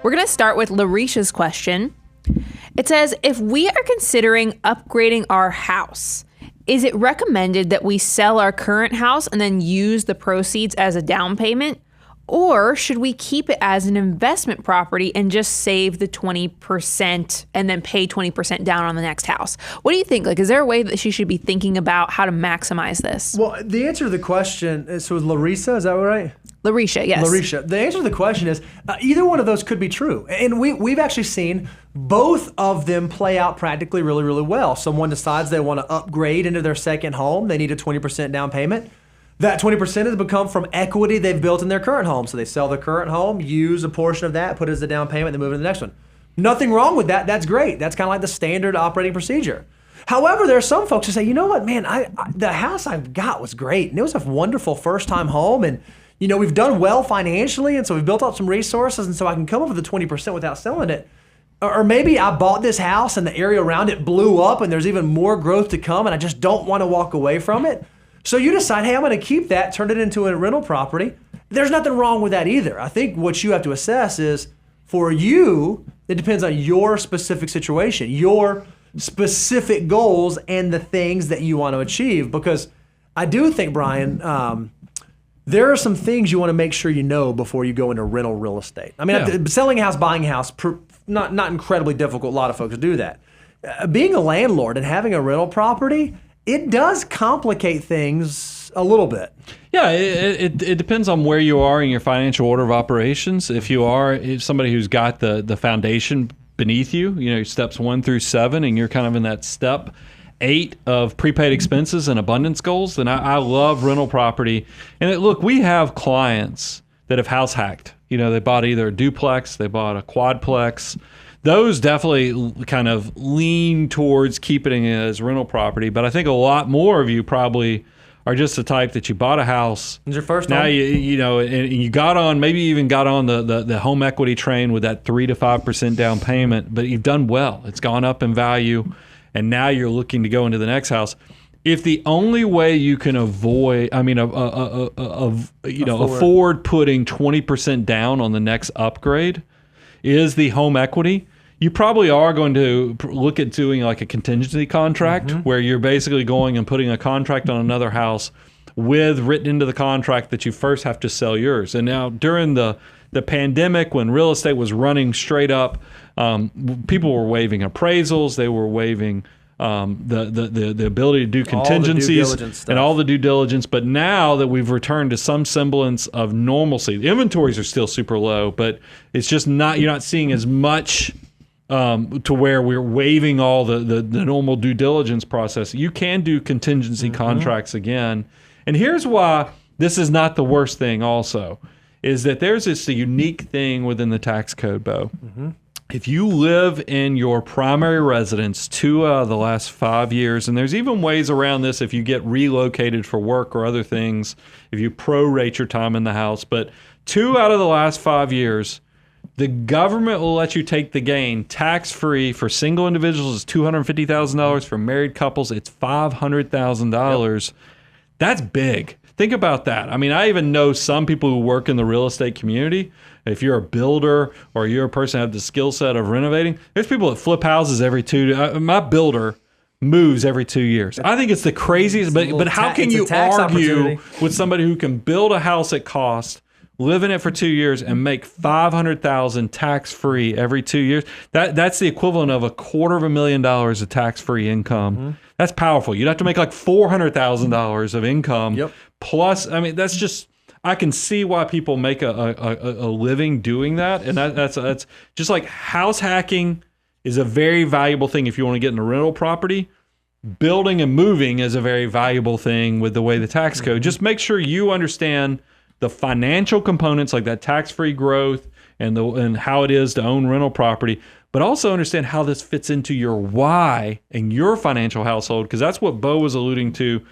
We're going to start with Larisha's question. It says, if we are considering upgrading our house, is it recommended that we sell our current house and then use the proceeds as a down payment? Or should we keep it as an investment property and just save the 20% and then pay 20% down on the next house? What do you think? Like, is there a way that she should be thinking about how to maximize this? Well, the answer to the question is, so Larissa, is that right? Larisha, yes. Larisha. The answer to the question is either one of those could be true. And we've actually seen both of them play out practically really, really well. Someone decides they want to upgrade into their second home. They need a 20% down payment. That 20% has become from equity they've built in their current home. So they sell their current home, use a portion of that, put it as a down payment, then move to the next one. Nothing wrong with that. That's great. That's kind of like the standard operating procedure. However, there are some folks who say, you know what, man, the house I got was great. And it was a wonderful first-time home. And, you know, we've done well financially. And so we've built up some resources. And so I can come up with the 20% without selling it. Or maybe I bought this house and the area around it blew up and there's even more growth to come and I just don't want to walk away from it. So you decide, hey, I'm going to keep that, turn it into a rental property. There's nothing wrong with that either. I think what you have to assess is, for you, it depends on your specific situation, your specific goals and the things that you want to achieve. Because I do think, Brian, there are some things you want to make sure you know before you go into rental real estate. I mean, selling a house, buying a house, not incredibly difficult. A lot of folks do that. Being a landlord and having a rental property, it does complicate things a little bit. Yeah, it depends on where you are in your financial order of operations. If you are somebody who's got the foundation beneath you, you know, steps 1 through 7, and you're kind of in that step 8 of prepaid expenses and abundance goals, then I love rental property. And look, we have clients that have house hacked. You know, they bought either a duplex, they bought a quadplex. Those definitely kind of lean towards keeping it as rental property. But I think a lot more of you probably are just the type that you bought a house. It's your first now home. you know, and you got on, maybe even got on the home equity train with that 3 to 5% down payment, but you've done well. It's gone up in value, and now you're looking to go into the next house. If the only way you can avoid, afford putting 20% down on the next upgrade is the home equity, you probably are going to look at doing like a contingency contract where you're basically going and putting a contract on another house with written into the contract that you first have to sell yours. And now during the pandemic, when real estate was running straight up, people were waiving appraisals, they were waiving the ability to do contingencies and all the due diligence. But now that we've returned to some semblance of normalcy, the inventories are still super low, but it's just not, you're not seeing as much to where we're waiving all the normal due diligence process. You can do contingency contracts again. And here's why this is not the worst thing also, is that there's this unique thing within the tax code, Bo. If you live in your primary residence 2 out of the last 5 years, and there's even ways around this if you get relocated for work or other things, if you prorate your time in the house, but 2 out of the last 5 years, the government will let you take the gain tax-free. For single individuals, it's $250,000. For married couples, it's $500,000. That's big. Think about that. I mean, I even know some people who work in the real estate community. If you're a builder or you're a person who has the skill set of renovating, there's people that flip houses every 2. My builder moves every 2 years. I think it's the craziest. But how can you argue with somebody who can build a house at cost, live in it for 2 years, and make $500,000 tax-free every 2 years? That's the equivalent of $250,000 of tax-free income. That's powerful. You'd have to make like $400,000 of income. Plus, I mean, that's just, I can see why people make a living doing that. And that's just like house hacking is a very valuable thing if you want to get into rental property. Building and moving is a very valuable thing with the way the tax code. Just make sure you understand the financial components like that tax-free growth and how it is to own rental property, but also understand how this fits into your why and your financial household, because that's what Bo was alluding to.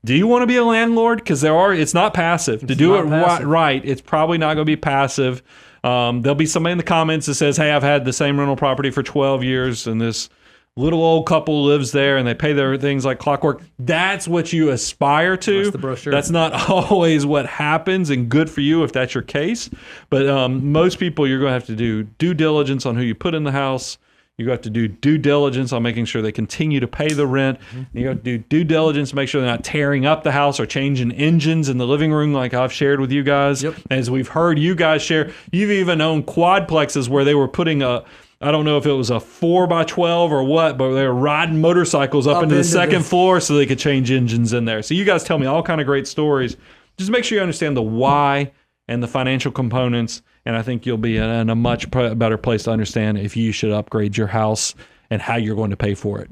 Do you want to be a landlord? Because it's not passive. To do it right, it's probably not going to be passive. There'll be somebody in the comments that says, hey, I've had the same rental property for 12 years, and this little old couple lives there and they pay their things like clockwork. That's what you aspire to. That's the brochure. That's not always what happens, and good for you if that's your case. But most people, you're going to have to do due diligence on who you put in the house. You have to do due diligence on making sure they continue to pay the rent. You have to do due diligence to make sure they're not tearing up the house or changing engines in the living room like I've shared with you guys. Yep. As we've heard you guys share, you've even owned quadplexes where they were putting I don't know if it was a 4x12 or what, but they were riding motorcycles up into the second floor so they could change engines in there. So you guys tell me all kind of great stories. Just make sure you understand the why and the financial components, and I think you'll be in a much better place to understand if you should upgrade your house and how you're going to pay for it.